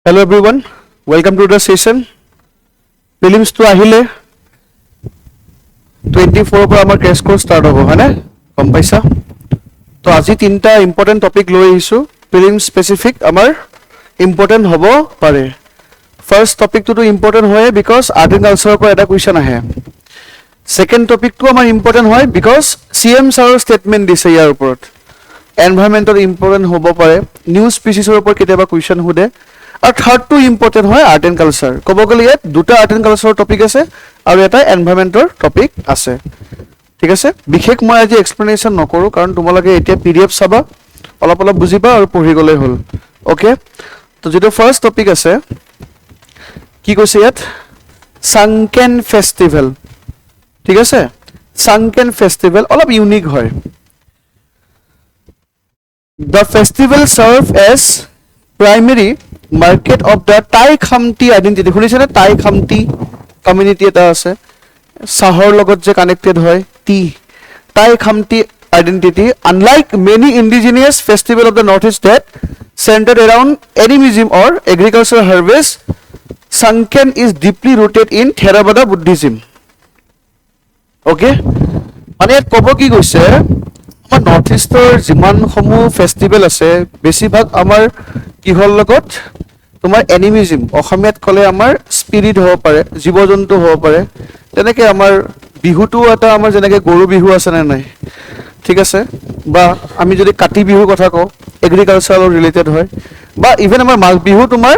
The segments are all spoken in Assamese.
Hello everyone, welcome to the session. Prelims to ahile 24 पर आमार crash course start होबो है ना कम पैसा तो আজি तीनटा important topic লৈ আহিছো prelims specific आमार important होबो पारे first topic to important होय because art and culture पर এটা question আহে second topic to आमार important होय because CM sir statement দিছে ইয়াৰ ওপৰত environmental important होबो पारे news species ৰ ওপৰত কেতিয়াবা question हुदे और थर्ड टू इम्पोर्टेंट है आर्ट एंड कल्चर कब गले ये दुटा आर्ट एंड कल्चर टपिक আছে আৰু এটা এনভায়ৰনমেন্টৰ টপিক আছে ঠিক আছে বিশেষ মই আজি এক্সপ্লেনেশন নকৰো কাৰণ তোমালোকে এতিয়া পিডিএফ চাবা অলপ অলপ বুজিবা আৰু পঢ়ি গলে হল ওকে তো যেটো ফাৰ্স্ট টপিক আছে কি কৈছে ইয়াত সাংকেন ফেষ্টিভেল ঠিক আছে সাংকেন ফেষ্টিভেল অলপ ইউনিক হয় The festival serve as primary market of the Thai Khamti identity শুনিছেনে Thai Khamti community এটা আছে সাহৰ লগত যে কানেক্টেড হয় T Thai Khamti identity unlike many indigenous festival of the northeast that centered around animism or agricultural harvest Sanken is deeply rooted in Theravada Buddhism okay মানে কব কি কৈছে আমাৰ নৰ্থ ইষ্টৰ যিমান সমূহ ফেষ্টিভেল আছে বেছিভাগ আমাৰ কিহৰ লগত তোমাৰ এনিমিজম অসমীয়াত কলে আমাৰ স্পিৰিট হ'ব পাৰে জীৱ-জন্তু হ'ব পাৰে তেনেকৈ আমাৰ বিহুটো এটা আমাৰ যেনেকৈ গৰু বিহু আছে নে নাই ঠিক আছে বা আমি যদি কাতি বিহুৰ কথা কওঁ এগ্ৰিকালচাৰৰ ৰিলেটেড হয় বা ইভেন আমাৰ মাঘ বিহু তোমাৰ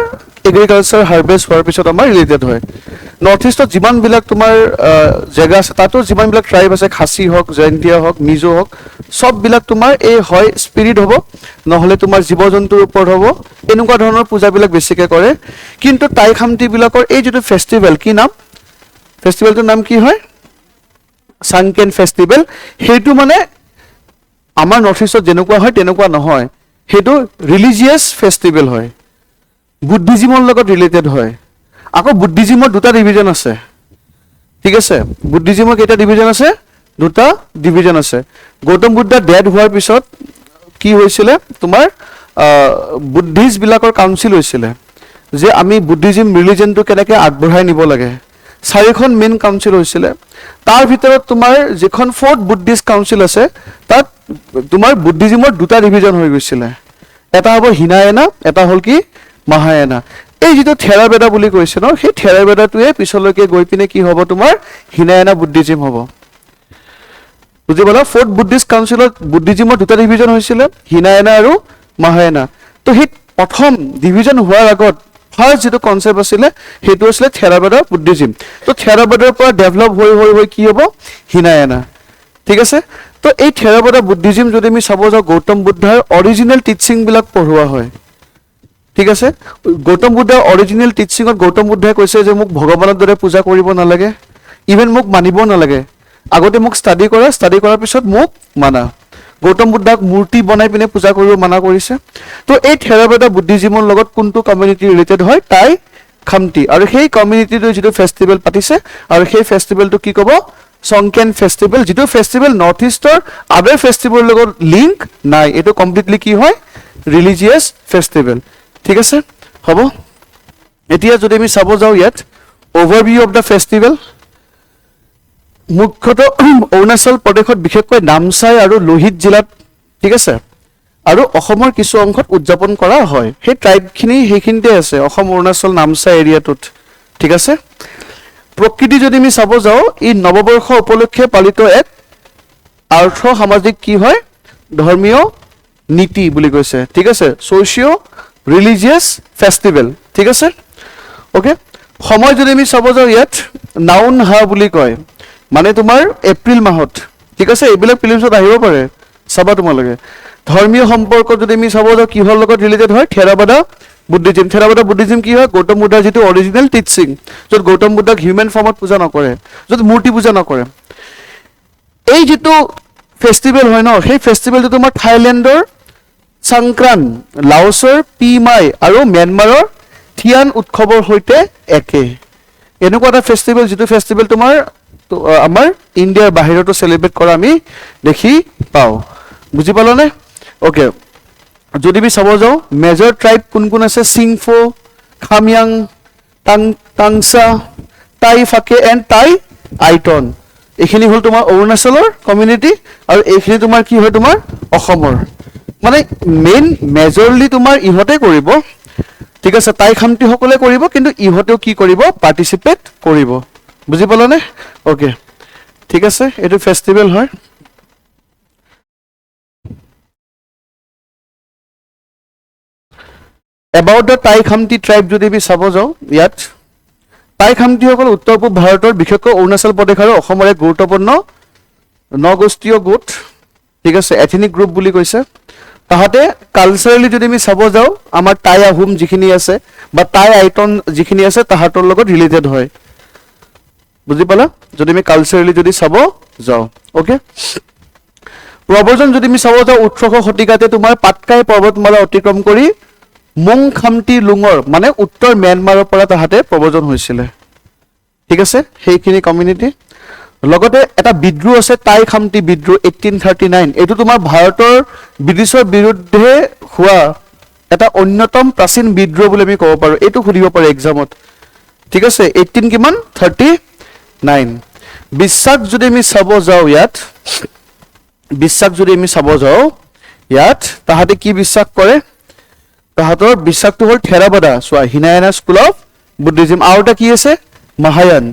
এগ্ৰিকালচাৰ হাৰ্ভেষ্ট হোৱাৰ পিছত আমাৰ ৰিলেটেড হয় নৰ্থ ইষ্টত যিমান বিলাক তোমাৰ জায়গা আছে তাতো যিমান বিলাক ট্ৰাইব আছে খাচী হওক জয়ন্তীয়া হওক মিজো হওক সব বিলাক তোমাৰ এই হয় স্পিৰিট হ'ব নহলে তোমাৰ জীৱ-জন্তুৰ ওপৰত হ'ব এনেকুৱা ধৰণৰ পূজা বিলাক বেছিকৈ কৰে কিন্তু টাই খামটি বিলাকৰ এই যেটো ফেষ্টিভেল কি নাম ফেষ্টিভেলটোৰ নাম কি হয় সাংকেন ফেষ্টিভেল হেতু মানে আমাৰ নৰ্থ ইষ্টত যেনেকুৱা হয় তেনেকুৱা নহয় হেতু ৰিলিজিয়াছ ফেষ্টিভেল হয় বুদ্ধিজমৰ লগত ৰিলেটেড হয় আকৌ বুদ্ধিজমৰ দুটা ডিভিজন আছে ঠিক আছে বুদ্ধিজমৰ কেইটা ডিভিজন আছে দুটা ডিভিজন আছে গৌতম বুদ্ধ ডেড হোৱাৰ পিছত কি হৈছিল তোমাৰ বুদ্ধিষ্ট বিলাকৰ কাউন্সিল হৈছিল যে আমি বুদ্ধিজম ৰিলিজনটো কেনেকৈ আগবঢ়াই নিব লাগে চাৰিখন মেইন কাউন্সিল হৈছিল তাৰ ভিতৰত তোমাৰ যিখন ফৰ্থ বুদ্ধিষ্ট কাউন্সিল আছে তাত তোমাৰ বুদ্ধিজমৰ দুটা ডিভিজন হৈ গৈছিল এটা হ'ব হিনায়না এটা হ'ল কি মহায়ানা এই যেটো থেৰাবেদা বুলি কৈছে ন সেই থেৰাবেদাটোৱে পিছলৈকে গৈ পিনে কি হ'ব তোমাৰ হিনায়না বুদ্ধিজম হ'ব বুজি পালা ফৰ্থ বুদ্ধিষ্ট কাউন্সিলত বুদ্ধিজমৰ দুটা ডিভিজন হৈছিল হিনায়না আৰু মহায়ানা তো হি প্ৰথম ডিভিজন হোৱাৰ আগত ফাৰ্স্ট যেটো কনসেপ্ট আছিল হেতু আছিল থেৰাবেদা বুদ্ধিজম তো থেৰাবেদাৰ পৰা ডেভেলপ হৈ কি হ'ব হিনায়না ঠিক আছে তো এই থেৰাবেদা বুদ্ধিজম যদি আমি চাব যাও গৌতম বুদ্ধৰ অৰিজিনাল টিচিং বিলাক পঢ়োৱা হয় ঠিক আছে গৌতম বুদ্ধৰ অৰিজিনাল টিচিংত গৌতম বুদ্ধই কৈছে যে মোক ভগৱানৰ দৰে পূজা কৰিব নালাগে ইভেন মোক মানিব নালাগে আগতে মোক ষ্টাডি কৰাৰ পিছত মোক মানা গৌতম বুদ্ধক মূৰ্তি বনাই পিনে পূজা কৰিব মানা কৰিছে তো এই থেৰাবেদা বুদ্ধিজমৰ লগত কোনটো কমিউনিটি ৰিলেটেড হয় টাই খামটি আৰু সেই কমিউনিটিটো যেটো ফেষ্টিভেল পাতিছে আৰু সেই ফেষ্টিভেলটো কি ক'ব সংকেন ফেষ্টিভেল যেটো ফেষ্টিভেল নৰ্থ ইষ্টৰ আদাৰ ফেষ্টিভেলৰ লগত লিংক নাই এটো কমপ্লিটলি কি হয় ৰিলিজিয়াছ ফেষ্টিভেল ঠিক আছে হ'ব এতিয়া যদি আমি চাব যাও ইয়াত ওভাৰভিউ অফ দা ফেষ্টিভেল মুখ্যতঃ অৰুণাচল প্ৰদেশত বিশেষকৈ নামচাই আৰু লোহিত জিলাত ঠিক আছে আৰু অসমৰ কিছু অংশত উদযাপন কৰা হয় সেই ট্ৰাইবখিনি সেইখিনিতে আছে অসম অৰুণাচল নামচাই এৰিয়াটোত ঠিক আছে প্ৰকৃতি যদি আমি চাব যাও ই নৱবৰ্ষ উপলক্ষে পালিত এক আৰ্থ সামাজিক কি হয় ধৰ্মীয় নীতি বুলি কৈছে ঠিক আছে সোশিও ৰিলিজিয়াছ ফেষ্টিভেল ঠিক আছে ওকে সময় যদি আমি চাব যাও ইয়াত নাউন হা বুলি কয় মানে তোমাৰ এপ্ৰিল মাহত ঠিক আছে এইবিলাক ফিল্মছত আহিব পাৰে চাবা তোমালোকে ধৰ্মীয় সম্পৰ্ক যদি আমি চাব যাও কিহৰ লগত ৰিলেটেড হয় থেৰাবাদা বুদ্ধিজম কি হয় গৌতম বুদ্ধৰ যেটো অৰিজিনাল টিচিং য'ত গৌতম বুদ্ধক হিউমেন ফৰ্মত পূজা নকৰে য'ত মূৰ্তি পূজা নকৰে এই যেটো ফেষ্টিভেল হয় ন সেই ফেষ্টিভেলটো তোমাৰ থাইলেণ্ডৰ সংক্ৰান লাওছৰ পিমাই আৰু মিয়ানমাৰৰ থিয়ান উৎসৱৰ সৈতে একে এনেকুৱা এটা ফেষ্টিভেল যেটো ফেষ্টিভেল তোমাৰ আমাৰ ইণ্ডিয়াৰ বাহিৰতো সেলিব্ৰেট কৰা আমি দেখি পাওঁ বুজি পালানে ওকে যদি আমি চাব যাও মেজৰ ট্ৰাইব কোন কোন আছে সিংফো খাময়াং, টাংচা, টাই ফাকে এণ্ড টাই আইটন। এইখিনি হ'ল তোমাৰ অৰুণাচলৰ কমিউনিটি, আৰু এইখিনি তোমাৰ কি হয় তোমাৰ অসমৰ। মানে মেইন মেজৰলি তোমাৰ ইহঁতে কৰিব, ঠিক আছে, টাই খামতিসকলে কৰিব, কিন্তু ইহঁতেও কি কৰিব পাৰ্টিচিপেট কৰিব। বুজি পালানে? অ'কে, ঠিক আছে, এইটো ফেষ্টিভেল হয়। এবাউট দ্য টাই খামতি ট্ৰাইব যদি আমি চাব যাওঁ, ইয়াত টাই খামতিসকল উত্তৰ পূব ভাৰতৰ বিশেষকৈ অৰুণাচল প্ৰদেশ আৰু অসমৰ এক গুৰুত্বপূৰ্ণ নগোষ্ঠীয় গোট, ঠিক আছে, এথনিক গ্ৰুপ বুলি কৈছে। তাহাঁতে কালচাৰেলি যদি আমি চাব যাওঁ, আমাৰ টাই আহোম যিখিনি আছে বা টাই আইটন যিখিনি আছে তাহাঁতৰ লগত ৰিলেটেড হয়। বুজি পালা? যদি আমি কালচাৰেলি যদি চাব যাওঁ, অ'কে। প্ৰব্ৰজন যদি আমি চাব যাওঁ, 18শ শতিকাতে তোমাৰ পাটকাই পৰ্বতমালা অতিক্ৰম কৰি মুং খামতি লুঙৰ মানে উত্তৰ ম্যানমাৰৰ পৰা তাহাঁতে প্ৰব্ৰজন হৈছিলে, ঠিক আছে, সেইখিনি কমিউনিটি। লগতে এটা বিদ্ৰোহ আছে টাই খামতি বিদ্ৰোহ 1839। এইটো তোমাৰ ভাৰতৰ ব্ৰিটিছৰ বিৰুদ্ধে হোৱা এটা অন্যতম প্ৰাচীন বিদ্ৰোহ বুলি আমি ক'ব পাৰোঁ। এইটো সুধিব পাৰে এক্সামত, ঠিক আছে। 1839। বিশ্বাস যদি আমি চাব যাওঁ, ইয়াত তাহাঁতে কি বিশ্বাস কৰে, তাহাঁতৰ বিশ্বাসটো হ'ল থেৰাবাদা। চোৱা, হিনায়ানা স্কুল অফ বুদ্ধিজিম। আৰু এটা কি আছে মহায়ান।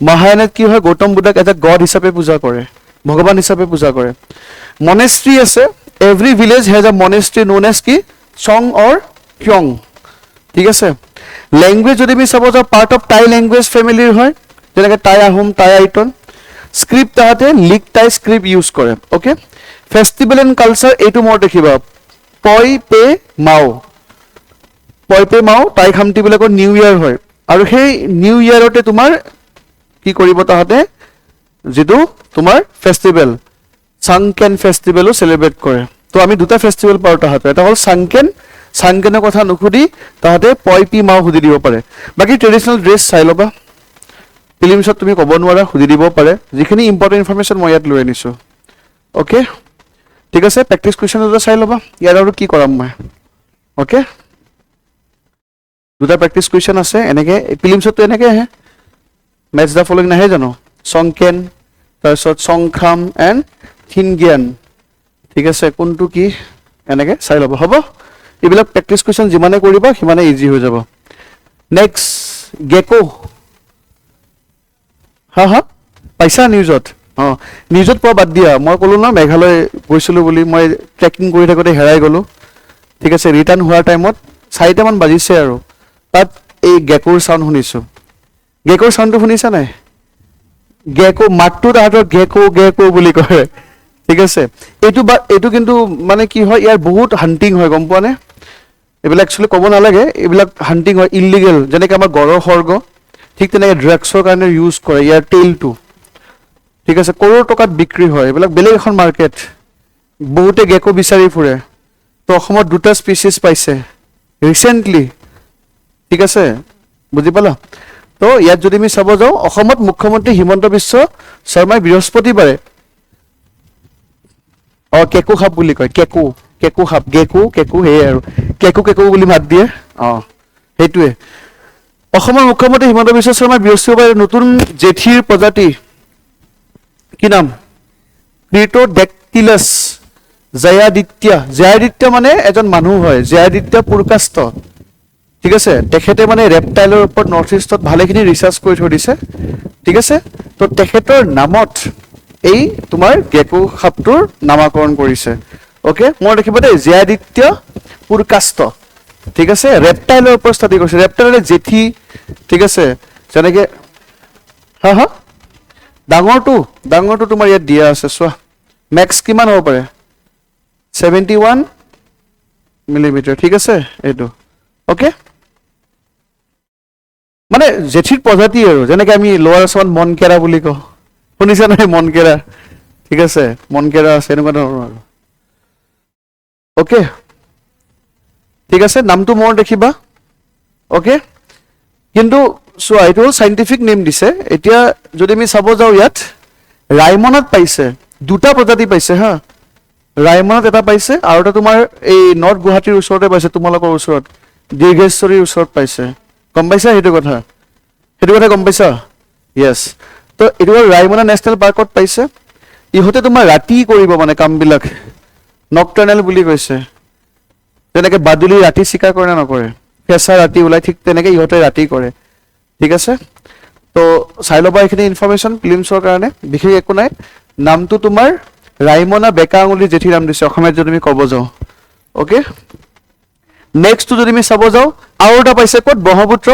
মহায়ানত কি হয়, গৌতম বুদ্ধক এটা গড হিচাপে পূজা কৰে, ভগৱান হিচাপে পূজা কৰে। মনেষ্ট্ৰি আছে, এভৰি ভিলেজ হেজ আ মনেষ্ট্ৰি ন'ন এজ কি চং অৰ কিয়ং, ঠিক আছে। লেংগুৱেজ যদি আমি চাব যাওঁ, পাৰ্ট অফ টাই লেংগুৱেজ ফেমিলিৰ হয়, যেনেকৈ টাই আহোম, টাই আইটন। স্ক্ৰিপ্ট তাহাঁতে লিক টাই স্ক্ৰিপ্ট ইউজ কৰে, অ'কে। ফেষ্টিভেল এণ্ড কালচাৰ, এইটো মনত ৰাখিবা, পই পে মাও। পই পে মাও টাই খামতিবিলাকৰ নিউ ইয়েৰ হয়, আৰু সেই নিউ ইয়েৰতে তোমাৰ কি কৰিব তাহাঁতে, যিটো তোমাৰ ফেষ্টিভেল চাংকেন ফেষ্টিভেলো চেলিব্ৰেট কৰে। তো আমি দুটা ফেষ্টিভেল পাওঁ তাহাঁতে, এটা হ'ল চাংকেন, চাংকেনৰ কথা নুসুধি তাহাঁতে পই পি মাও সুধি দিব পাৰে। বাকী ট্ৰেডিশ্যনেল ড্ৰেছ চাই ল'বা, ফিলিমছত তুমি ক'ব নোৱাৰা, সুধি দিব পাৰে। যিখিনি ইম্পৰ্টেণ্ট ইনফৰমেশ্যন মই ইয়াত লৈ আনিছোঁ, অ'কে, ঠিক আছে। প্ৰেক্টিছ কুৱেশ্যন দুটা চাই ল'বা, ইয়াত আৰু কি কৰাম মই, অ'কে। দুটা প্ৰেক্টিছ কুৱেশ্যন আছে, এনেকৈ ফিলিমছততো এনেকৈ আহে, মেটছ দ্য ফলোইং নাহে জানো, চংকেন, তাৰপিছত চংখাম এণ্ড থিনগিয়ান, ঠিক আছে, কোনটো কি এনেকৈ চাই ল'ব, হ'ব। এইবিলাক প্ৰেক্টিছ কুৱেশ্যন যিমানে কৰিবা সিমানে ইজি হৈ যাব। নেক্সট গেকো, হা পাইছা নিউজত? অঁ, নিউজত পোৱা বাদ দিয়া, মই ক'লোঁ ন মেঘালয় গৈছিলোঁ বুলি, মই ট্ৰেকিং কৰি থাকোঁতে হেৰাই গ'লোঁ, ঠিক আছে। ৰিটাৰ্ণ হোৱাৰ টাইমত 4টামান বাজিছে আৰু তাত এই গেকোৰ চাউণ্ড শুনিছোঁ। গেকোৰ চাউণ্ডটো শুনিছা নাই? গেকো মাতটো তাহাঁতৰ গেকো গেকো বুলি কয়, ঠিক আছে। এইটো কিন্তু মানে কি হয়, ইয়াৰ বহুত হাণ্টিং হয়, গম পোৱা নে? এইবিলাক একচুৱেলি ক'ব নালাগে, এইবিলাক হাণ্টিং হয়, ইলিগেল। যেনেকৈ আমাৰ গড়ৰ সৰ্গ, ঠিক তেনেকৈ ড্ৰাগছৰ কাৰণে ইউজ কৰে ইয়াৰ টেইলটো, ঠিক আছে। কৰোৰ টকাত বিক্ৰী হয়, এইবিলাক বেলেগ এখন মাৰ্কেট। বহুতে গেকো বিচাৰি ফুৰে। তো অসমত দুটা স্পিচিছ পাইছে ৰিচেণ্টলি, ঠিক আছে, বুজি পালা? তো ইয়াত যদি আমি চাব যাওঁ, অসমত মুখ্যমন্ত্ৰী হিমন্ত বিশ্ব শৰ্মাই বৃহস্পতিবাৰে কেকু সাপ বুলি কয়, কেকু সাপ, গেকু কেকু, সেয়ে আৰু কেকু বুলি মাত দিয়ে, সেইটোৱে। অসমৰ মুখ্যমন্ত্ৰী হিমন্ত বিশ্ব শৰ্মাই বৃহস্পতিবাৰে নতুন জেঠীৰ প্ৰজাতি, কি নাম, ক্ৰিটোডেক্টিলাছ জয়াদিত্য মানে এজন মানুহ হয়, জয়াদিত্য পুৰকাষ্ট, ঠিক আছে। তেখেতে মানে ৰেপটাইলৰ ওপৰত নৰ্থ ইষ্টত ভালেখিনি ৰিচাৰ্চ কৰি থৈ দিছে, ঠিক আছে। তো তেখেতৰ নামত এই তোমাৰ গেকো সাপটোৰ নামাকৰণ কৰিছে, অ'কে। মই ৰাখিব দেই, জয়াদিত্য পুৰকাষ্ট, ঠিক আছে। ৰেপটাইলৰ ওপৰত ষ্টাডি কৰিছে, ৰেপটাইলৰ জেঠি, ঠিক আছে। যেনেকৈ হা ডাঙৰটো তোমাৰ ইয়াত দিয়া আছে, চোৱা মেক্স কিমান হ'ব পাৰে, 71 মিলিমিটাৰ, ঠিক আছে, এইটো, অ'কে। মানে জেঠিৰ প্ৰজাতি আৰু, যেনেকৈ আমি লোৱাৰ আছামত মনকেৰা বুলি কওঁ, শুনিছা নাই মনকেৰা, ঠিক আছে, মনকেৰা আছে, এনেকুৱা ধৰণৰ আৰু, অ'কে, ঠিক আছে। নামটো মনত ৰাখিবা, অ'কে। কিন্তু চোৱা, এইটো হ'ল চাইণ্টিফিক নেম দিছে। এতিয়া যদি আমি চাব যাওঁ, ইয়াত ৰায়মনত পাইছে, দুটা প্ৰজাতি পাইছে, হা। ৰায়মনত এটা পাইছে, আৰু এটা তোমাৰ এই নৰ্থ গুৱাহাটীৰ ওচৰতে পাইছে, তোমালোকৰ ওচৰত দীৰ্ঘেশ্বৰীৰ ওচৰত পাইছে, গম পাইছা সেইটো কথা গম পাইছা য়েছ তো এইটো ৰাইমনা নেশ্যনেল পাৰ্কত পাইছে ইহঁতে তোমাৰ ৰাতি কৰিব মানে কামবিলাক নকটাৰ্নেল বুলি কৈছে যেনেকৈ বাদুলি ৰাতি চিকাৰ কৰে নে নকৰে ফেঁচা ৰাতি ওলাই ঠিক তেনেকৈ ইহঁতে ৰাতি কৰে ঠিক আছে তো চাই ল'বা এইখিনি ইনফৰমেশ্যন ফিল্মছৰ কাৰণে বিশেষ একো নাই নামটো তোমাৰ ৰাইমনা বেকা আঙুলি জেঠী নাম দিছে অসমীয়াত যদি আমি ক'ব যাওঁ অ'কে নেক্সটটো যদি আমি চাব যাওঁ আৰু এটা পাইছে ক'ত ব্ৰহ্মপুত্ৰ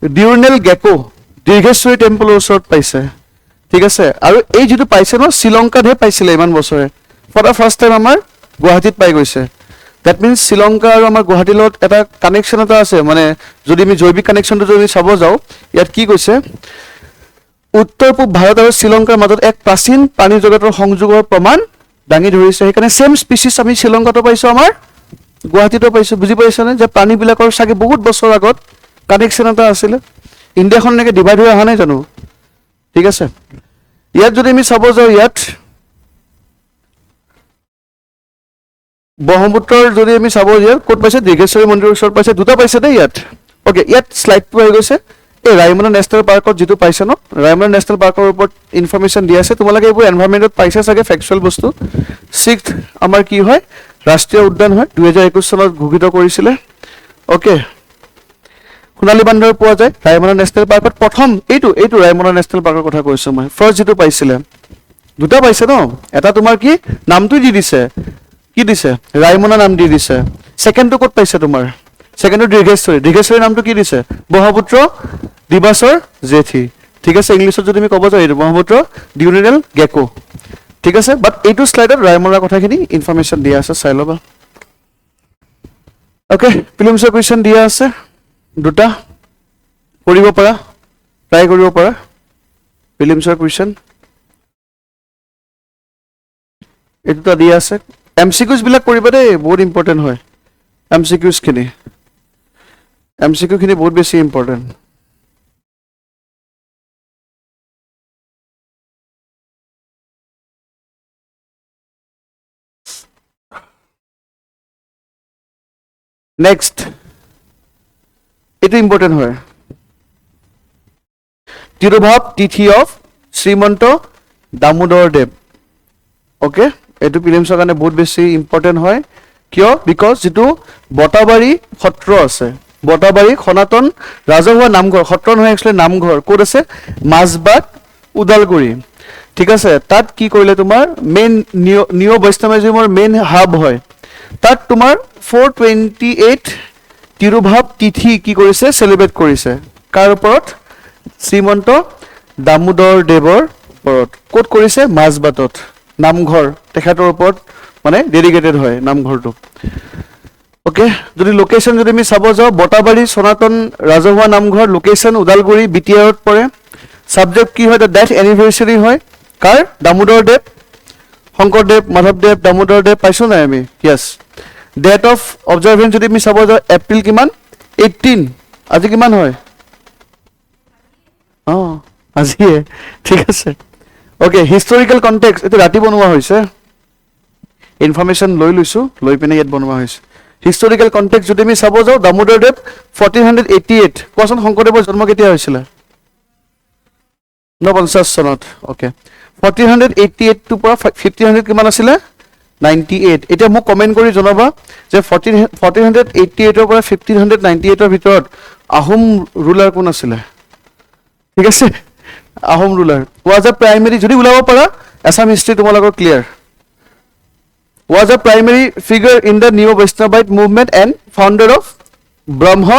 ডিউৰনেল গেকো দীৰ্ঘেশ্বৰী টেম্পলৰ ওচৰত পাইছে ঠিক আছে আৰু এই যিটো পাইছে ন শ্ৰীলংকাতহে পাইছিলে ইমান বছৰে ফৰ দ্য ফাৰ্ষ্ট টাইম আমাৰ গুৱাহাটীত পাই গৈছে ডেট মিনছ শ্ৰীলংকা আৰু আমাৰ গুৱাহাটীৰ লগত এটা কানেকশ্যন এটা আছে মানে যদি আমি জৈৱিক কানেকশ্যনটো যদি চাব যাওঁ ইয়াত কি কৈছে উত্তৰ পূব ভাৰত আৰু শ্ৰীলংকাৰ মাজত এক প্ৰাচীন পানী জগতৰ সংযোগৰ প্ৰমাণ দাঙি ধৰিছে সেইকাৰণে ছেম স্পিচিছ আমি শ্ৰীলংকাতো পাইছোঁ আমাৰ গুৱাহাটীতো পাইছোঁ বুজি পাইছানে যে প্ৰাণীবিলাকৰ চাগে বহুত বছৰ আগত কানেকশ্যন এটা আছিলে ইণ্ডিয়াখন এনেকৈ ডিভাইড হৈ অহা নাই জানো ঠিক আছে ইয়াত যদি আমি চাব যাওঁ ইয়াত ব্ৰহ্মপুত্ৰৰ যদি আমি চাব যাওঁ ক'ত পাইছে দীৰ্ঘেশ্বৰী মন্দিৰৰ ওচৰত পাইছে দুটা পাইছে দেই ইয়াত অ'কে ইয়াত শ্লাইডটো আহি গৈছে এই ৰাইমনা নেশ্যনেল পাৰ্কত যিটো পাইছে ন ৰাইমনা নেশ্যনেল পাৰ্কৰ ওপৰত ইনফৰমেশ্যন দি আছে তোমালোকে এইবোৰ এনভাইৰনমেণ্টত পাইছে চাগে ফেকচুৱেল বস্তু ছিক্সথ আমাৰ কি হয় ৰাষ্ট্ৰীয় উদ্যান হয় 2021 চনত ঘোষিত কৰিছিলে অ'কে সোণালী বান্দৰ পোৱা যায় ৰাইমনা নেশ্যনেল পাৰ্কত প্ৰথম এইটো ৰাইমনা নেশ্যনেল পাৰ্কৰ কথা কৈছোঁ মই ফাৰ্ষ্ট যিটো পাইছিলে দুটা পাইছে ন এটা তোমাৰ কি নামটো দি দিছে কি দিছে ৰাইমনা নাম দি দিছে ছেকেণ্ডটো ক'ত পাইছে তোমাৰ ছেকেণ্ডটো দীৰ্ঘেশ্বৰী নামটো কি দিছে ব্ৰহ্মপুত্ৰ দিবাচৰ জেঠী ঠিক আছে ইংলিছত যদি আমি ক'ব যাওঁ এইটো ব্ৰহ্মপুত্ৰ ডিউৰেনেল গেকো ঠিক আছে বাট এইটো শ্লাইডত ৰাইমনাৰ কথাখিনি ইনফৰমেশ্যন দিয়া আছে চাই ল'বা অ'কে ফিল্মছৰ কুৱেশ্যন দিয়া আছে দুটা কৰিব পাৰা ট্ৰাই কৰিব পাৰা ফিল্মছৰ কুৱেশ্যন এইটোটা দিয়া আছে MCQs বিলাক কৰিবা দেই বহুত ইম্পৰ্টেণ্ট হয় MCQs খিনি MCQ খিনি বহুত বেছি ইম্পৰ্টেণ্ট নেক্সট এইটো ইম্পৰ্টেণ্ট হয় তিৰুভাৱ তিথি of Srimanta Damodar Dev okay এইটো ফিল্মছৰ কাৰণে বহুত বেছি ইম্পৰ্টেণ্ট হয় কিয় বিকজ যিটো বটাবাৰী সত্ৰ আছে বটাবাৰী সনাতন ৰাজহুৱা নামঘৰ সত্ৰ নহয় একচুৱেলি নামঘৰ ক'ত আছে মাজবাট ওদালগুৰি ঠিক আছে তাত কি কৰিলে তোমাৰ মেইন নিঅ' বৈষ্ণৱিজমৰ মেইন হাব হয় তাত তোমাৰ 428 তিৰুভাৱ তিথি কি কৰিছে চেলিব্ৰেট কৰিছে কাৰ ওপৰত শ্ৰীমন্ত দামোদৰ দেৱৰ ওপৰত ক'ত কৰিছে মাজবাটত নামঘৰ তেখেতৰ ওপৰত মানে ডেডিকেটেড হয় নামঘৰটো অ'কে যদি লোকেশ্যন যদি আমি চাব যাওঁ বটাবাৰী সনাতন ৰাজহুৱা নামঘৰ লোকেশ্যন ওদালগুৰি BTRত পৰে ছাবজেক্ট কি হয় ডেথ এনিভাৰ্চাৰী হয় কাৰ দামোদৰ দেৱ শংকৰদেৱ মাধৱদেৱ দামোদৰ দেৱ পাইছোঁ নাই আমি য়েছ ডেট অফ অবজাৰভেঞ্চ যদি আমি চাব যাওঁ এপ্ৰিল কিমান 18 আজি কিমান হয় অঁ আজিয়ে ঠিক আছে অ'কে হিষ্টৰিকেল কণ্টেক্স এইটো ৰাতি বনোৱা হৈছে ইনফৰমেশ্যন লৈ লৈছোঁ লৈ পিনে ইয়াত বনোৱা হৈছে হিষ্টৰিকেল কণ্টেক্স যদি আমি চাব যাওঁ দামোদৰ দেৱ 1488 কোৱাচোন শংকৰদেৱৰ জন্ম কেতিয়া হৈছিলে 49 চনত অ'কে 1488 পৰা 1500 কিমান আছিলে 98 এতিয়া মোক কমেণ্ট কৰি জনাবা যে 1488 পৰা 1598 ভিতৰত আহোম ৰুলাৰ কোন আছিলে ঠিক আছে Ahom ruler was a primary যদি ওলাব পাৰা আছাম হিষ্ট্ৰী তোমালোকৰ clear was a primary figure in the new Vaishnavite movement and founder of Brahma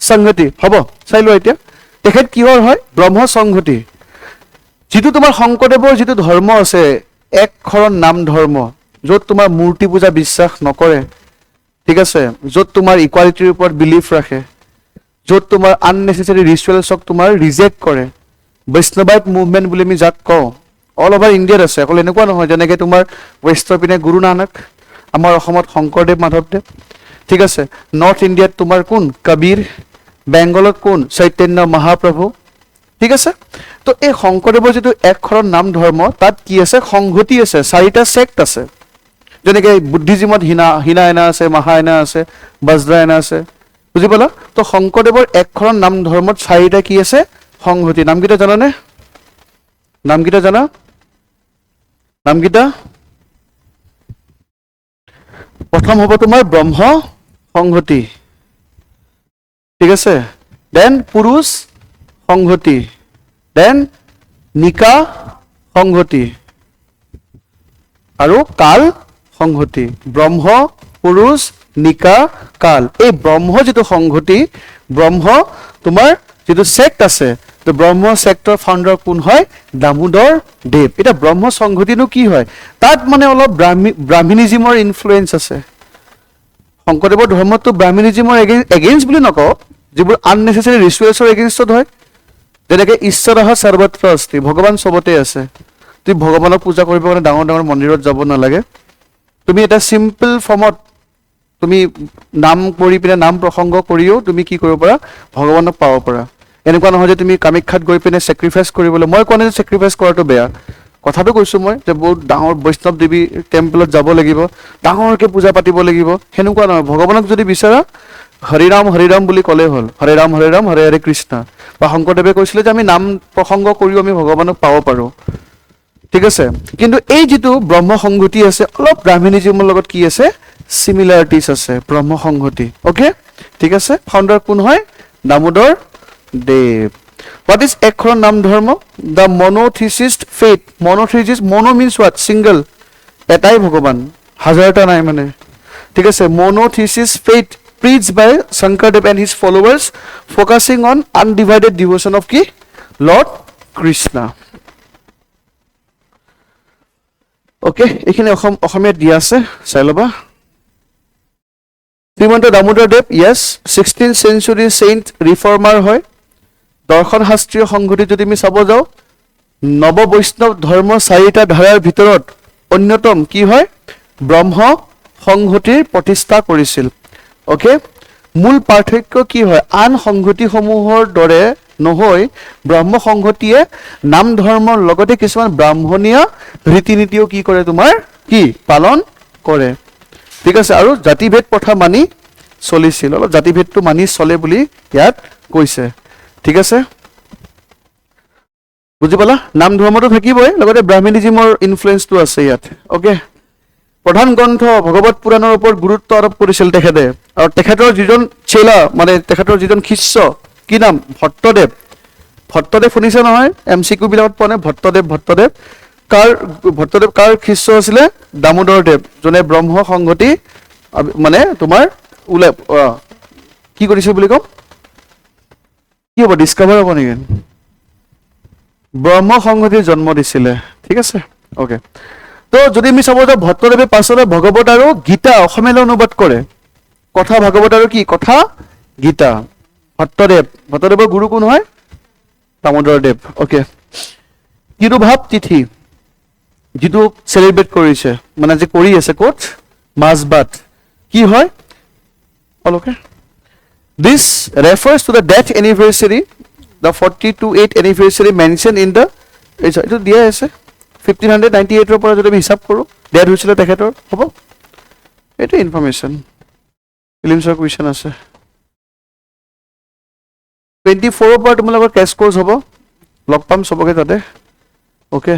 Samhati হ'ব চাই লোৱা এতিয়া তেখেত কিহৰ হয় ব্ৰহ্ম সংহতি যিটো তোমাৰ শংকৰদেৱৰ যিটো ধৰ্ম আছে এক শৰণ নাম ধৰ্ম য'ত তোমাৰ মূৰ্তি পূজা বিশ্বাস নকৰে ঠিক আছে য'ত তোমাৰ ইকুৱালিটিৰ ওপৰত বিলিফ ৰাখে য'ত তোমাৰ আননেচেচাৰী ৰিচুৱেলছক তোমাৰ ৰিজেক্ট কৰে বৈষ্ণৱাইট মুভমেণ্ট বুলি আমি যাক কওঁ অল অভাৰ ইণ্ডিয়াত আছে অকল এনেকুৱা নহয় যেনেকৈ তোমাৰ ৱেষ্টৰ পিনে গুৰু নানক আমাৰ অসমত শংকৰদেৱ মাধৱদেৱ ঠিক আছে নৰ্থ ইণ্ডিয়াত তোমাৰ কোন কবীৰ বেংগলত কোন চৈতন্য মহাপ্ৰভু ঠিক আছে তো এই শংকৰদেৱৰ যিটো এক শৰণ নাম ধৰ্ম তাত কি আছে সংহতি আছে চাৰিটা ছেক্ট আছে যেনেকৈ বুদ্ধিজিমত হীনায়না আছে মহায়না আছে বজ্ৰায়না আছে বুজি পালা? তো শংকৰদেৱৰ একশৰণ নাম ধৰ্মত 4টা কি আছে? সংহতি। নামকেইটা জানানে? নামকেইটা জানা? নামকেইটা প্ৰথম হ'ব তোমাৰ ব্ৰহ্ম সংহতি, ঠিক আছে? দেন পুৰুষ সংহতি, দেন নিকা সংহতি আৰু কাল সংহতি। ব্ৰহ্ম, পুৰুষ, নিকা, কাল। এই ব্ৰহ্ম যিটো সংহতি, ব্ৰহ্ম তোমাৰ যিটো সেক্ট আছে, তো ব্ৰহ্ম সেক্টৰ ফাউণ্ডাৰ কোন হয়? দামোদৰ দেৱ। এটা ব্ৰহ্ম সংহতিনো কি হয়? তাত মানে অলপ ব্ৰাহ্মণিজিমৰ ইনফ্লুৱেঞ্চ আছে। শংকৰদেৱৰ ধৰ্মটো ব্ৰাহ্মণিজিমৰ এগেইনষ্ট বুলি নকওঁ, যিবোৰ আননেচেচাৰী ৰিচুৱেলছৰ এগেইনষ্টত হয়। যেনেকৈ ঈশ্বৰঃ সৰ্বত্ৰ অস্তি, ভগৱান চবতে আছে। তুমি ভগৱানক পূজা কৰিব কাৰণে ডাঙৰ ডাঙৰ মন্দিৰত যাব নালাগে। তুমি এটা চিম্পল ফৰ্মত তুমি নাম কৰি পিনে, নাম প্ৰসংগ কৰিও তুমি কি কৰিব পাৰা? ভগৱানক পাব পাৰা। এনেকুৱা নহয় যে তুমি কামাখ্যাত গৈ পিনে চেক্ৰিফাইচ কৰিবলৈ, মই কোৱা নাই যে চেক্ৰিফাইচ কৰাটো বেয়া, কথাটো কৈছোঁ মই, যে বহুত ডাঙৰ বৈষ্ণৱ দেৱী টেম্পলত যাব লাগিব, ডাঙৰকৈ পূজা পাতিব লাগিব, সেনেকুৱা নহয়। ভগৱানক যদি বিচাৰা হৰিৰাম হৰিৰাম বুলি ক'লেই হ'ল। হৰে ৰাম হৰে হৰে কৃষ্ণ। বা শংকৰদেৱে কৈছিলে যে আমি নাম প্ৰসংগ কৰিও আমি ভগৱানক পাব পাৰোঁ, ঠিক আছে? কিন্তু এই যিটো ব্ৰহ্ম সংহতি আছে, অলপ ব্ৰাহ্মণিজিমৰ লগত কি আছে? চিমিলাৰিটিজ আছে ব্ৰহ্ম সংহতি। অ'কে, ঠিক আছে? ফাউণ্ডাৰ কোন হয়? দামোদৰ দেৱ। হোৱাট ইজ একশৰণ নাম ধৰ্ম? The মনোথিচিষ্ট faith. মনোথিচিষ্ট, মনো মিনছ হোৱাট? ছিংগল, এটাই ভগৱান, হাজাৰটা নাই মানে, ঠিক আছে? মনোথিচিষ্ট faith preached by Shankardev and his followers, focusing on undivided devotion of কি? Lord Krishna. ওকে, এইখিনি অসমীয়াত দিয়া আছে, চাই ল'বা। শ্ৰীমন্ত দামোদৰ দেৱ, য়েছ, 16th century চেইণ্ট ৰিফৰ্মাৰ হয়। দৰ্শন শাস্ত্ৰীয় সংহতি যদি আমি চাব যাওঁ, নৱ বৈষ্ণৱ ধৰ্ম 4টা ধাৰাৰ ভিতৰত অন্যতম কি হয়? ব্ৰহ্ম সংহতিৰ প্ৰতিষ্ঠা কৰিছিল। অ'কে, মূল পাৰ্থক্য কি হয়? আন সংহতিসমূহৰ দৰে নহৈ ব্ৰহ্ম সংহতিয়ে নাম ধৰ্মৰ লগতে কিছুমান ব্ৰাহ্মণীয় ৰীতি নীতিও কি কৰে? তোমাৰ কি পালন কৰে, ঠিক আছে? আৰু জাতিভেদ প্ৰথা মানি চলিছিল। অলপ জাতিভেদটো মানি চলে বুলি ইয়াত কৈছে, ঠিক আছে? বুজি পালা? নাম ধৰ্মটো থাকিবই, লগতে ব্ৰাহ্মণিজিমৰ ইনফ্লুৱেঞ্চটো আছে ইয়াত। অ'কে, প্ৰধান গ্ৰন্থ ভগৱত পুৰাণৰ ওপৰত গুৰুত্ব আৰোপ কৰিছিল তেখেতে। আৰু তেখেতৰ যিজন চেলা, মানে তেখেতৰ যিজন শিষ্য, কি নাম? ভট্টদেৱ। ভট্টদেৱ শুনিছে নহয়? MCQ বিলাকত পোৱা নাই? ভট্টদেৱ কাৰ শিষ্য আছিলে? দামোদৰ দেৱ, যোনে ব্ৰহ্ম সংহতি মানে তোমাৰ কি কৰিছিল বুলি ক'ম? কি হ'ব? ডিছকাভাৰ হ'ব নেকি? ব্ৰহ্ম সংহতিৰ জন্ম দিছিলে, ঠিক আছে? অ'কে, তো যদি আমি চাব যাওঁ, ভট্টদেৱে পাছলৈ ভগৱত আৰু গীতা অসমীয়ালৈ অনুবাদ কৰে। কথা ভাগৱত আৰু কি? কথা গীতা। ভট্টদেৱৰ গুৰু কোন হয়? দামোদৰ দেৱ। অ'কে, তিৰুভাৱ তিথি যিটো চেলিব্ৰেট কৰিছে, মানে যে কৰি আছে ক'ত? মাজবাট, কি হয়? অলকে this refers to the death anniversary, the 42th anniversary mention in the, এইটো দিয়া আছে 1598 পৰা যদি আমি হিচাপ কৰোঁ, ডেথ হৈছিলে তেখেতৰ, হ'ব? এইটো ইনফৰ্মেশ্যন। ফিলিমছৰ কুৱেশ্যন আছে। 24 পৰা তোমালোকৰ কেছ কৰ্চ হ'ব, লগ পাম চবকে তাতে। অ'কে,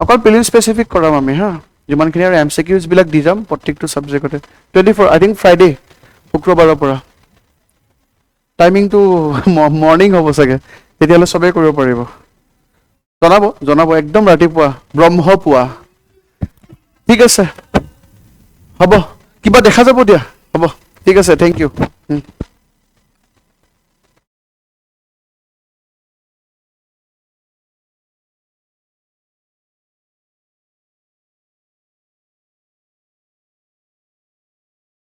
অকল প্ৰিলিম স্পেচিফিক কৰাম আমি, হা? যিমানখিনি আৰু MCQs বিলাক দি যাম প্ৰত্যেকটো ছাবজেক্টতে। 24 আই থিংক ফ্ৰাইডে, শুক্ৰবাৰৰ পৰা। টাইমিংটো মৰ্ণিং হ'ব চাগে, তেতিয়াহ'লে চবেই কৰিব পাৰিব। জনাব একদম ৰাতিপুৱা, ব্ৰহ্মপুৱা, ঠিক আছে? হ'ব, কিবা দেখা যাব দিয়া, হ'ব, ঠিক আছে, থেংক ইউ।